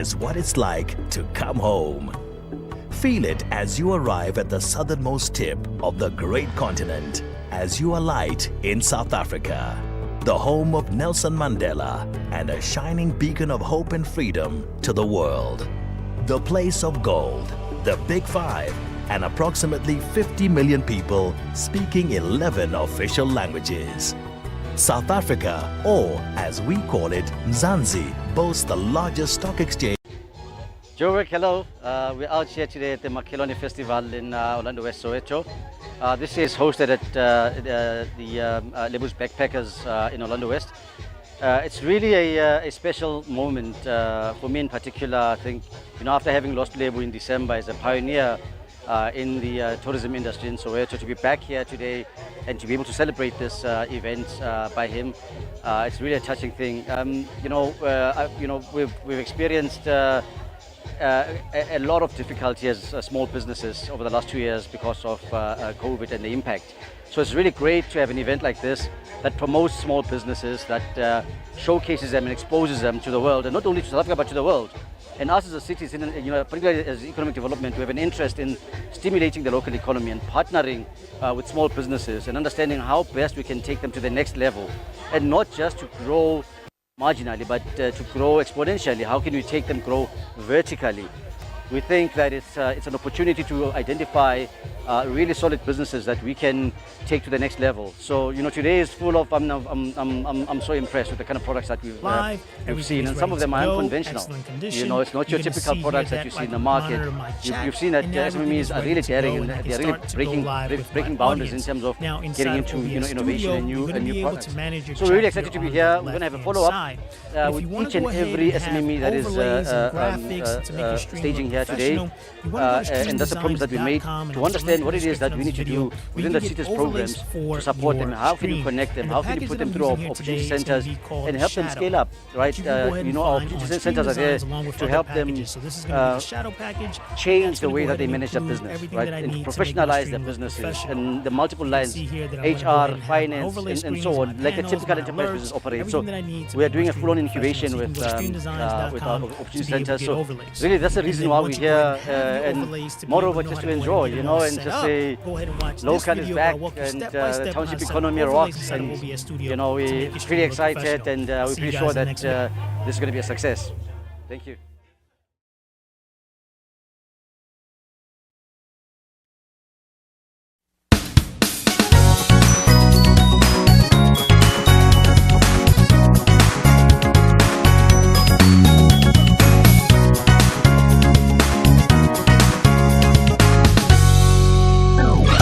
is what it's like to come home. Feel it as you arrive at the southernmost tip of the great continent as you alight in South Africa, the home of Nelson Mandela and a shining beacon of hope and freedom to the world. The place of gold, the Big Five, and approximately 50 million people speaking 11 official languages. South Africa, or as we call it, Mzansi, boasts the largest stock exchange. Joburg, hello. We're out here today at the Makelwane Festival in Orlando West, Soweto. This is hosted at the Lebu's Backpackers in Orlando West. It's really a special moment for me in particular. I think, after having lost Lebu in December as a pioneer in the tourism industry in Soweto, to be back here today and to be able to celebrate this event by him, it's really a touching thing. We've experienced a lot of difficulty as small businesses over the last 2 years because of COVID and the impact. So it's really great to have an event like this that promotes small businesses, that showcases them and exposes them to the world, and not only to South Africa but to the world. And us as a city, particularly as economic development, we have an interest in stimulating the local economy and partnering with small businesses and understanding how best we can take them to the next level, and not just to grow marginally, but to grow exponentially. How can we take them grow vertically? We think that it's an opportunity to identify really solid businesses that we can take to the next level. So today is full of. I'm so impressed with the kind of products that we've seen, and some of them are unconventional. It's not your typical products that you see in the market. You've seen that SMEs are really daring, and they're really breaking boundaries in terms of getting into innovation and new products. So we're really excited to be here. We're going to have a follow-up with each and every SME that is staging here today, and that's a promise that we made to understand what it is that we need to do within the city's programs to support them. How can you connect them? How can you put them through our opportunity centers and help them scale up, right? Our opportunity centers are there to help them change the way that they manage their business, right? And professionalize their businesses and the multiple lines, HR, finance, and so on, like a typical enterprise business operates. So we are doing a full-on incubation with our opportunity centers. So really, that's the reason why we're here, and moreover, just to enjoy, and just say local is back, and the township economy rocks, and we're pretty excited, and we're pretty sure that this is going to be a success. Thank you.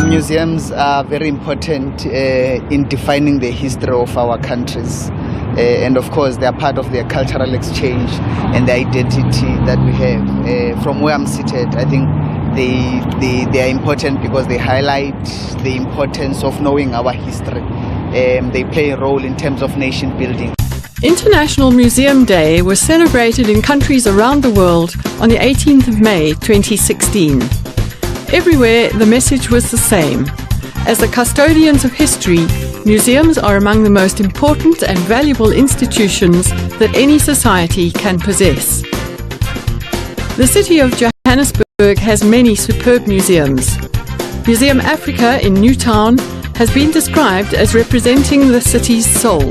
Museums are very important in defining the history of our countries, and of course they are part of their cultural exchange and the identity that we have. From where I'm seated, I think they are important because they highlight the importance of knowing our history. They play a role in terms of nation building. International Museum Day was celebrated in countries around the world on the 18th of May 2016. Everywhere, the message was the same. As the custodians of history, museums are among the most important and valuable institutions that any society can possess. The city of Johannesburg has many superb museums. Museum Africa in Newtown has been described as representing the city's soul.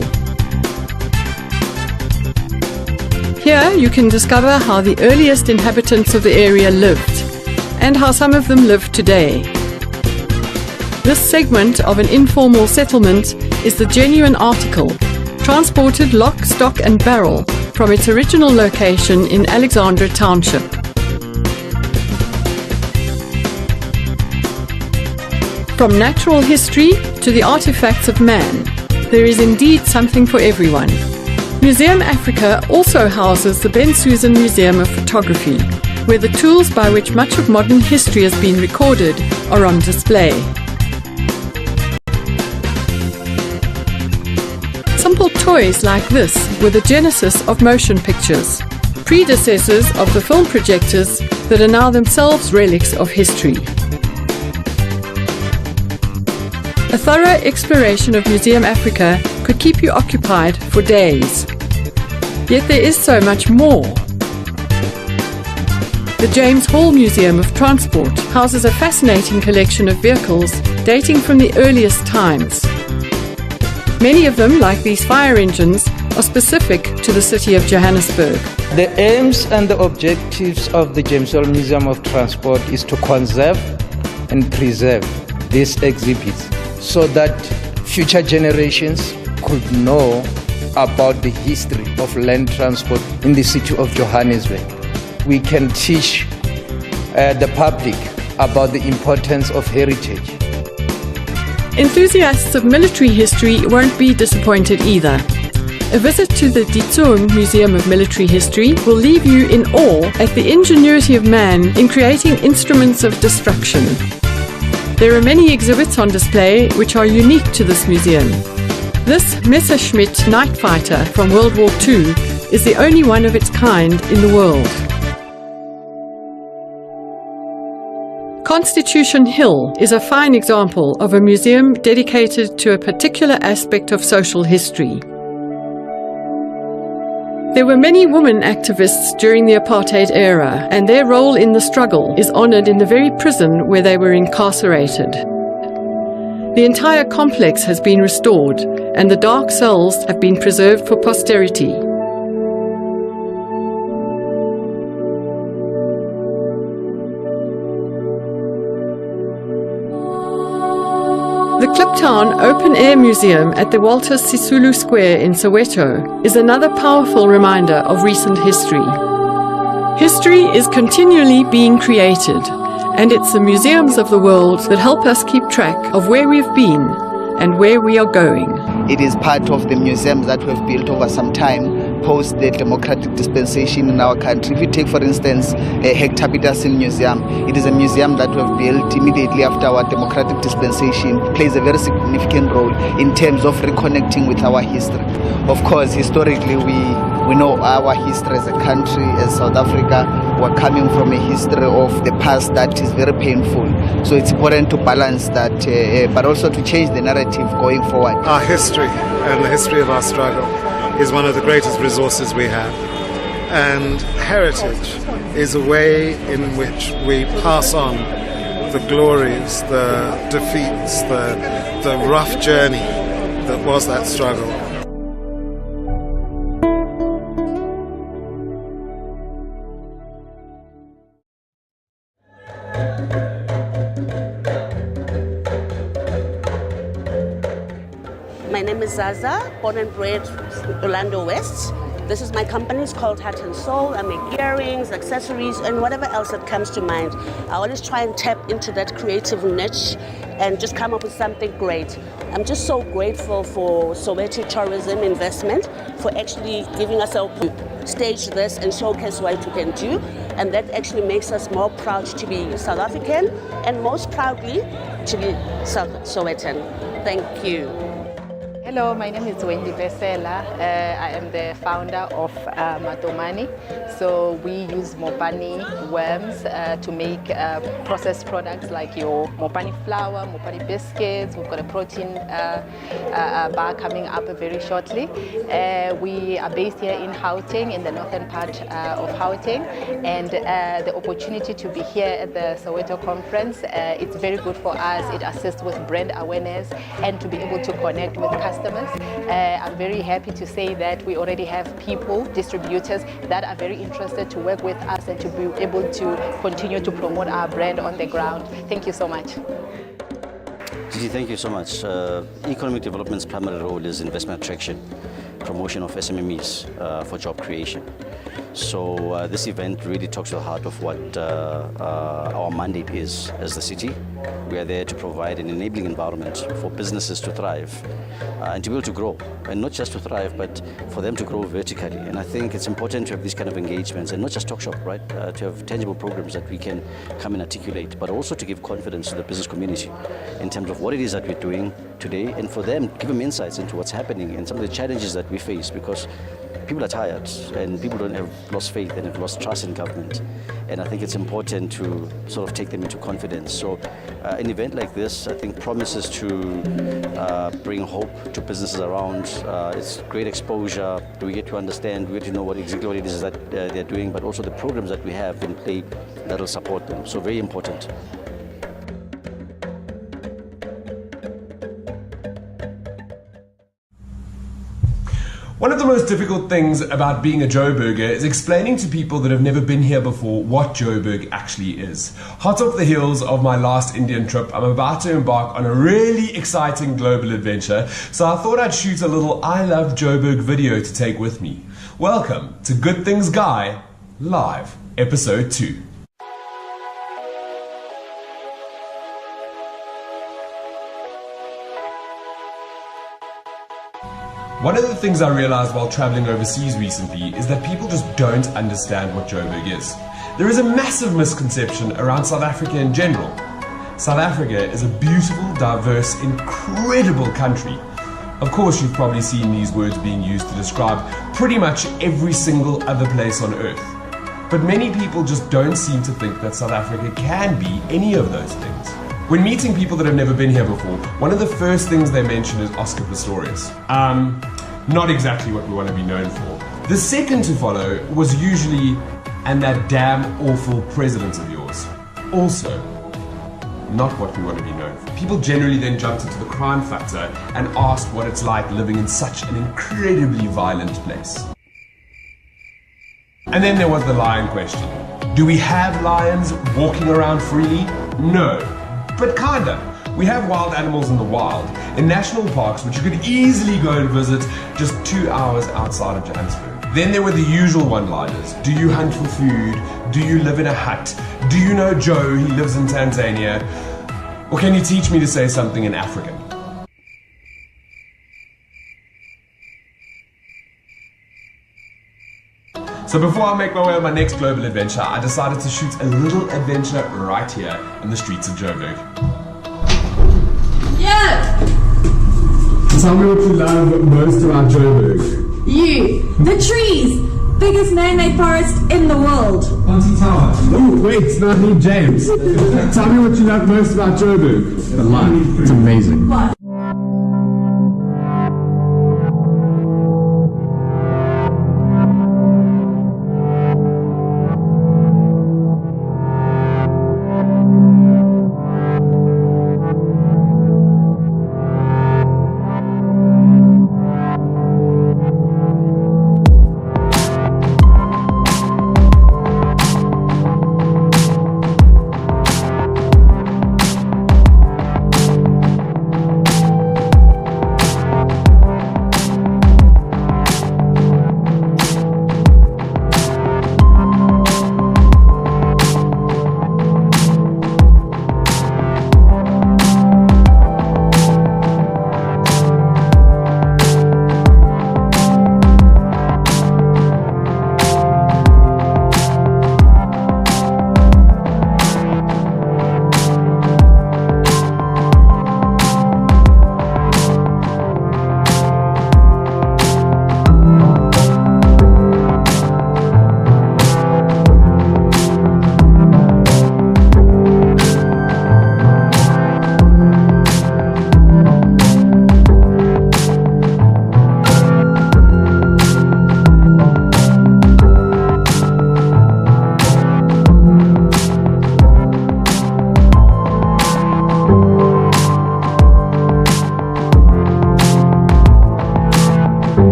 Here you can discover how the earliest inhabitants of the area lived, and how some of them live today. This segment of an informal settlement is the genuine article, transported lock, stock and barrel from its original location in Alexandra Township. From natural history to the artifacts of man, there is indeed something for everyone. Museum Africa also houses the Ben Susan Museum of Photography, where the tools by which much of modern history has been recorded are on display. Simple toys like this were the genesis of motion pictures, predecessors of the film projectors that are now themselves relics of history. A thorough exploration of Museum Africa could keep you occupied for days. Yet there is so much more. The James Hall Museum of Transport houses a fascinating collection of vehicles dating from the earliest times. Many of them, like these fire engines, are specific to the city of Johannesburg. The aims and the objectives of the James Hall Museum of Transport is to conserve and preserve these exhibits so that future generations could know about the history of land transport in the city of Johannesburg. We can teach the public about the importance of heritage. Enthusiasts of military history won't be disappointed either. A visit to the Ditsung Museum of Military History will leave you in awe at the ingenuity of man in creating instruments of destruction. There are many exhibits on display which are unique to this museum. This Messerschmitt night fighter from World War II is the only one of its kind in the world. Constitution Hill is a fine example of a museum dedicated to a particular aspect of social history. There were many women activists during the apartheid era, and their role in the struggle is honoured in the very prison where they were incarcerated. The entire complex has been restored, and the dark cells have been preserved for posterity. The Kliptown Open Air Museum at the Walter Sisulu Square in Soweto is another powerful reminder of recent history. History is continually being created, and it's the museums of the world that help us keep track of where we've been and where we are going. It is part of the museums that we've built over some time post the democratic dispensation in our country. If you take, for instance, a Hector Peterson Museum, it is a museum that we've built immediately after our democratic dispensation. It plays a very significant role in terms of reconnecting with our history. Of course, historically, we know our history as a country, as South Africa. We're coming from a history of the past that is very painful. So it's important to balance that, but also to change the narrative going forward. Our history and the history of our struggle is one of the greatest resources we have. And heritage is a way in which we pass on the glories, the defeats, the rough journey that was that struggle. My name is Zaza, born and bred Orlando West. This is my company, it's called Heart and Soul. I make earrings, accessories, and whatever else that comes to mind. I always try and tap into that creative niche and just come up with something great. I'm just so grateful for Soweto Tourism Investment for actually giving us a stage this and showcase what we can do. And that actually makes us more proud to be South African and most proudly to be Sowetan. Thank you. Hello, my name is Wendy Besela. I am the founder of Matomani. So we use Mopani worms to make processed products like your Mopani flour, Mopani biscuits. We've got a protein bar coming up very shortly. We are based here in Gauteng, in the northern part of Gauteng, and the opportunity to be here at the Soweto conference, it's very good for us. It assists with brand awareness and to be able to connect with customers. I'm very happy to say that we already have people, distributors, that are very interested to work with us and to be able to continue to promote our brand on the ground. Thank you so much. Gigi, thank you so much. Economic development's primary role is investment attraction, promotion of SMMEs for job creation. So this event really talks to the heart of what our mandate is as the city. We are there to provide an enabling environment for businesses to thrive and to be able to grow, and not just to thrive, but for them to grow vertically. And I think it's important to have these kind of engagements and not just talk shop, right? To have tangible programs that we can come and articulate, but also to give confidence to the business community in terms of what it is that we're doing, today, and for them, give them insights into what's happening and some of the challenges that we face, because people are tired and people don't have lost faith and have lost trust in government. And I think it's important to sort of take them into confidence. So an event like this, I think, promises to bring hope to businesses around. It's great exposure. We get to understand, we get to know exactly what it is that they're doing, but also the programs that we have in play that will support them. So very important. One of the most difficult things about being a Joburger is explaining to people that have never been here before what Joburg actually is. Hot off the heels of my last Indian trip, I'm about to embark on a really exciting global adventure, so I thought I'd shoot a little I Love Joburg video to take with me. Welcome to Good Things Guy, Live, Episode 2. One of the things I realized while traveling overseas recently is that people just don't understand what Joburg is. There is a massive misconception around South Africa in general. South Africa is a beautiful, diverse, incredible country. Of course, you've probably seen these words being used to describe pretty much every single other place on earth. But many people just don't seem to think that South Africa can be any of those things. When meeting people that have never been here before, one of the first things they mention is Oscar Pistorius. Not exactly what we want to be known for. The second to follow was usually, and that damn awful president of yours. Also, not what we want to be known for. People generally then jumped into the crime factor and asked what it's like living in such an incredibly violent place. And then there was the lion question. Do we have lions walking around freely? No. But kinda. We have wild animals in the wild, in national parks which you could easily go and visit just 2 hours outside of Johannesburg. Then there were the usual one-liners. Do you hunt for food? Do you live in a hut? Do you know Joe? He lives in Tanzania. Or can you teach me to say something in African? So before I make my way on my next global adventure, I decided to shoot a little adventure right here in the streets of Joburg. Yeah! Tell me what you love most about Joburg. You! The trees! Biggest man-made forest in the world. Ponty Tower. Oh, wait, it's not me, James. Tell me what you love most about Joburg. The life. It's amazing. What?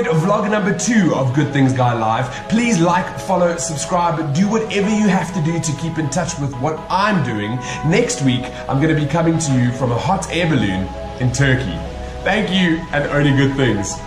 enjoyed vlog number 2 of Good Things Guy Live, please like, follow, subscribe, do whatever you have to do to keep in touch with what I'm doing. Next week, I'm going to be coming to you from a hot air balloon in Turkey. Thank you, and only good things.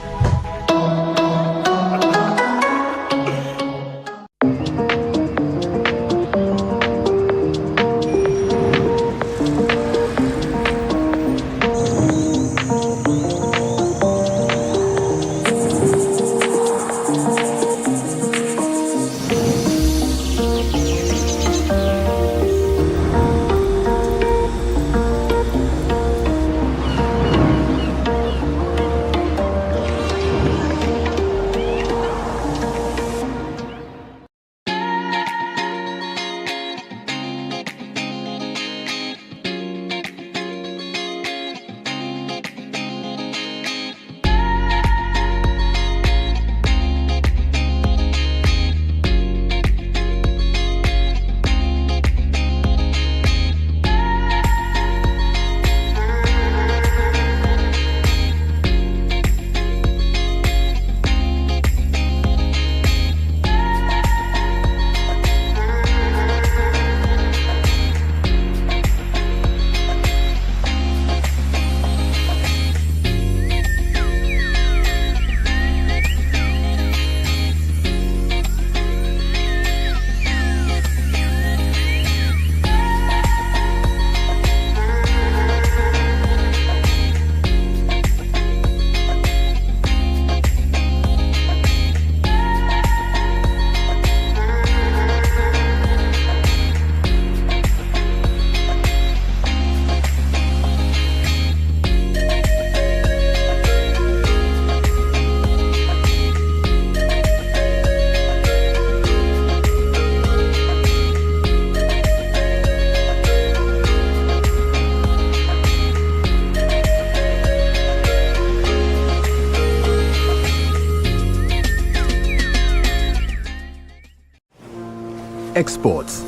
Exports,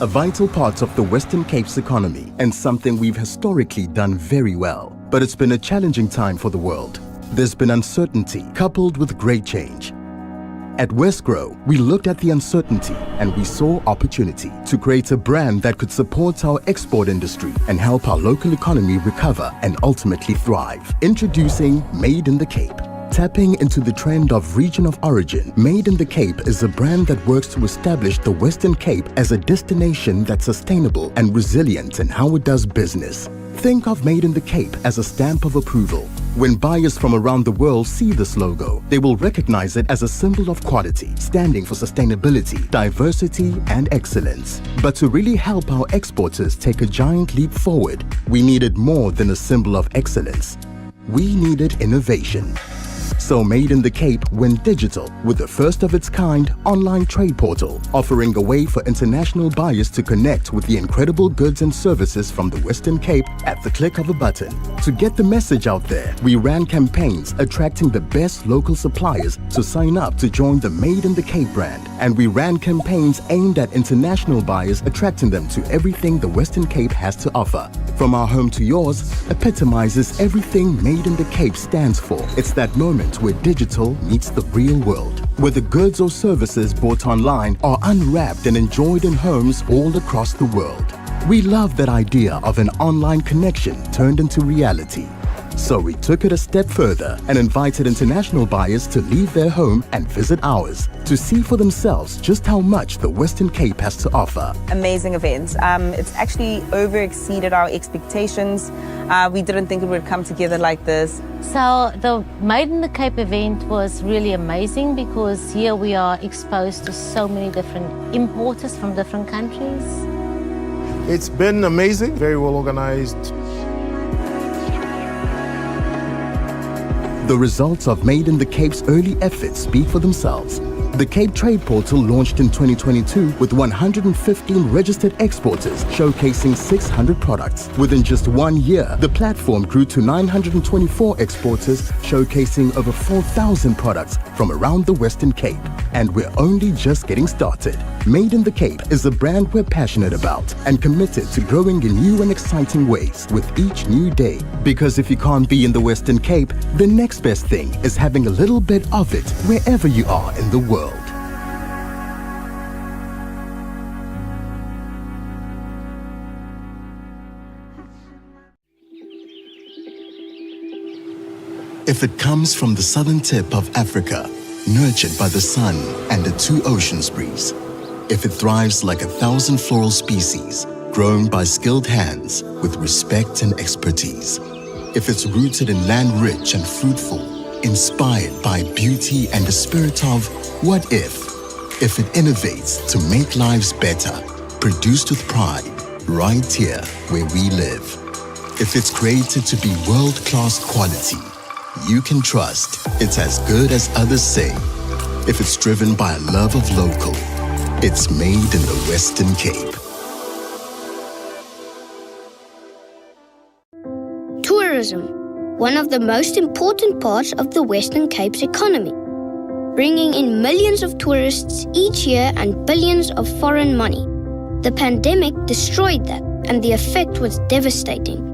a vital part of the Western Cape's economy and something we've historically done very well. But it's been a challenging time for the world. There's been uncertainty coupled with great change. At Westgrow, we looked at the uncertainty and we saw opportunity to create a brand that could support our export industry and help our local economy recover and ultimately thrive. Introducing Made in the Cape. Tapping into the trend of region of origin, Made in the Cape is a brand that works to establish the Western Cape as a destination that's sustainable and resilient in how it does business. Think of Made in the Cape as a stamp of approval. When buyers from around the world see this logo, they will recognize it as a symbol of quality, standing for sustainability, diversity, and excellence. But to really help our exporters take a giant leap forward, we needed more than a symbol of excellence. We needed innovation. So Made in the Cape went digital with the first of its kind online trade portal, offering a way for international buyers to connect with the incredible goods and services from the Western Cape at the click of a button. To get the message out there, we ran campaigns attracting the best local suppliers to sign up to join the Made in the Cape brand. And we ran campaigns aimed at international buyers, attracting them to everything the Western Cape has to offer. From Our Home to Yours epitomizes everything Made in the Cape stands for. It's that moment where digital meets the real world, where the goods or services bought online are unwrapped and enjoyed in homes all across the world. We love that idea of an online connection turned into reality. So we took it a step further and invited international buyers to leave their home and visit ours to see for themselves just how much the Western Cape has to offer. Amazing event. It's actually exceeded our expectations. We didn't think it would come together like this. So the Made in the Cape event was really amazing because here we are exposed to so many different importers from different countries. It's been amazing, very well organized. The results of Made in the Cape's early efforts speak for themselves. The Cape Trade Portal launched in 2022 with 115 registered exporters showcasing 600 products. Within just 1 year, the platform grew to 924 exporters showcasing over 4,000 products from around the Western Cape. And we're only just getting started. Made in the Cape is a brand we're passionate about and committed to growing in new and exciting ways with each new day. Because if you can't be in the Western Cape, the next best thing is having a little bit of it wherever you are in the world. If it comes from the southern tip of Africa, nurtured by the sun and the two oceans breeze, if it thrives like 1,000 floral species, grown by skilled hands with respect and expertise, if it's rooted in land rich and fruitful, inspired by beauty and the spirit of what if it innovates to make lives better, produced with pride, right here where we live. If it's created to be world-class quality, you can trust it's as good as others say. If it's driven by a love of local, it's made in the Western Cape. Tourism, one of the most important parts of the Western Cape's economy, bringing in millions of tourists each year and billions of foreign money. The pandemic destroyed that, and the effect was devastating.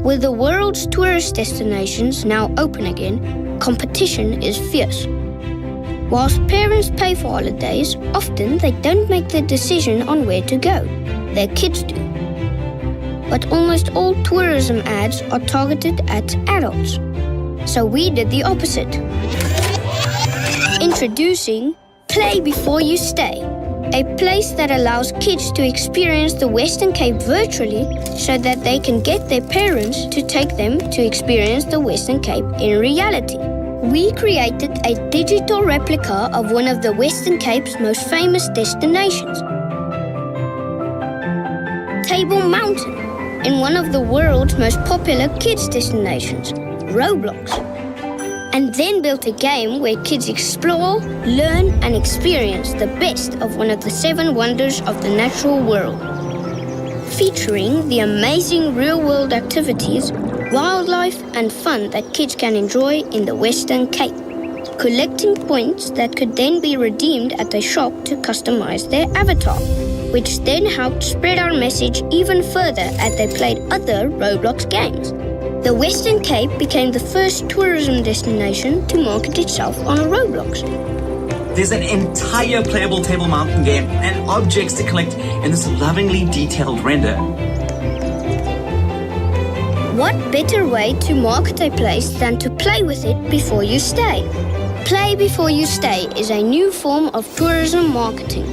With the world's tourist destinations now open again, competition is fierce. Whilst parents pay for holidays, often they don't make the decision on where to go. Their kids do. But almost all tourism ads are targeted at adults. So we did the opposite. Introducing Play Before You Stay, a place that allows kids to experience the Western Cape virtually so that they can get their parents to take them to experience the Western Cape in reality. We created a digital replica of one of the Western Cape's most famous destinations, Table Mountain, in one of the world's most popular kids' destinations, Roblox. And then built a game where kids explore, learn and experience the best of one of the 7 wonders of the natural world, featuring the amazing real-world activities, wildlife and fun that kids can enjoy in the Western Cape, collecting points that could then be redeemed at a shop to customize their avatar, which then helped spread our message even further as they played other Roblox games. The Western Cape became the first tourism destination to market itself on a Roblox. There's an entire playable Table Mountain game and objects to collect in this lovingly detailed render. What better way to market a place than to play with it before you stay? Play Before You Stay is a new form of tourism marketing,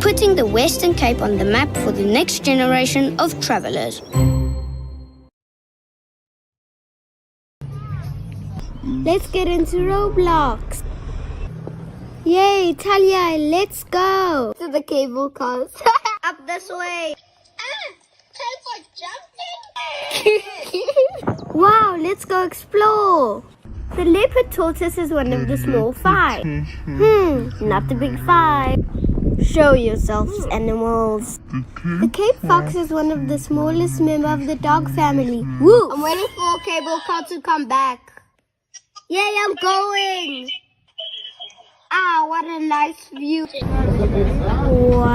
putting the Western Cape on the map for the next generation of travelers. Let's get into Roblox. Yay, Talia, let's go. To the cable cars. Up this way. Wow, let's go explore. The leopard tortoise is one of the small 5. Not the big 5. Show yourselves, animals. The Cape Fox is one of the smallest member of the dog family. Woo! I'm waiting for a cable car to come back. Yay, I'm going! Ah, what a nice view. Wow.